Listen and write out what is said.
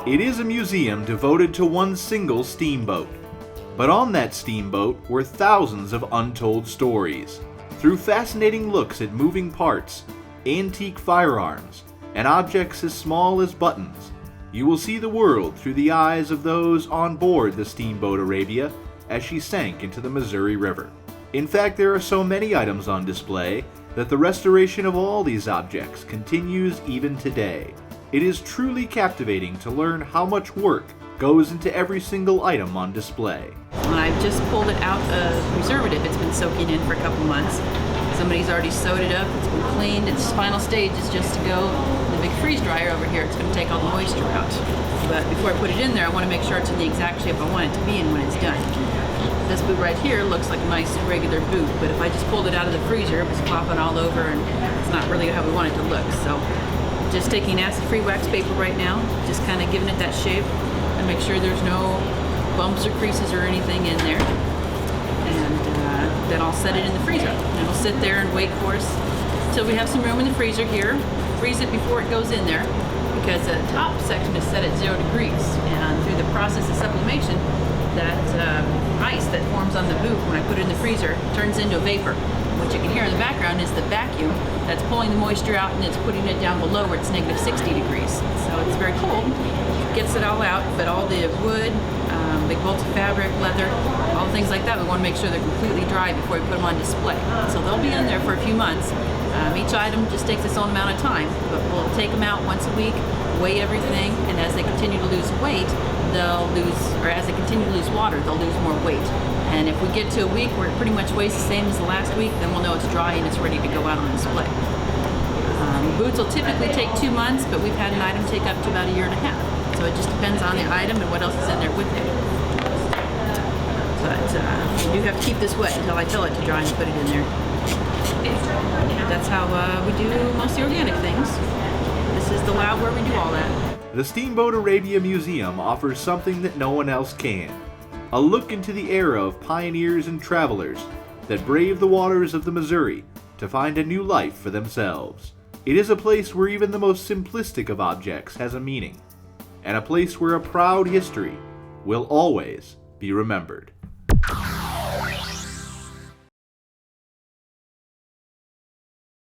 It is a museum devoted to one single steamboat. But on that steamboat were thousands of untold stories. Through fascinating looks at moving parts, antique firearms, and objects as small as buttons, you will see the world through the eyes of those on board the Steamboat Arabia as she sank into the Missouri River. In fact, there are so many items on display that the restoration of all these objects continues even today. It is truly captivating to learn how much work goes into every single item on display. I've just pulled it out of preservative. It's been soaking in for a couple months. Somebody's already sewed it up, it's been cleaned. Its final stage is just to go in the big freeze dryer over here. It's going to take all the moisture out. But before I put it in there, I want to make sure it's in the exact shape I want it to be in when it's done. This boot right here looks like a nice regular boot, but if I just pulled it out of the freezer, it was flopping all over and it's not really how we want it to look. So just taking acid-free wax paper right now, just kind of giving it that shape and make sure there's no bumps or creases or anything in there. And then I'll set it in the freezer. And it'll sit there and wait for us until we have some room in the freezer here. Freeze it before it goes in there because the top section is set at 0 degrees. And through the process of sublimation, that ice that forms on the boot when I put it in the freezer turns into a vapor. What you can hear in the background is the vacuum that's pulling the moisture out and it's putting it down below where it's negative 60 degrees. So it's very cold, gets it all out, but all the wood, big bolts of fabric, leather, all things like that, we want to make sure they're completely dry before we put them on display. So they'll be in there for a few months. Each item just takes its own amount of time, but we'll take them out once a week, weigh everything, and as they continue to lose weight, as they continue to lose water, they'll lose more weight. And if we get to a week where it pretty much weighs the same as the last week, then we'll know it's dry and it's ready to go out on display. Boots will typically take 2 months, but we've had an item take up to about 1.5 years. So it just depends on the item and what else is in there with it. But you do have to keep this wet until I tell it to dry and put it in there. That's how we do most of the organic things. This is the lab where we do all that. The Steamboat Arabia Museum offers something that no one else can. A look into the era of pioneers and travelers that braved the waters of the Missouri to find a new life for themselves. It is a place where even the most simplistic of objects has a meaning, and a place where a proud history will always be remembered.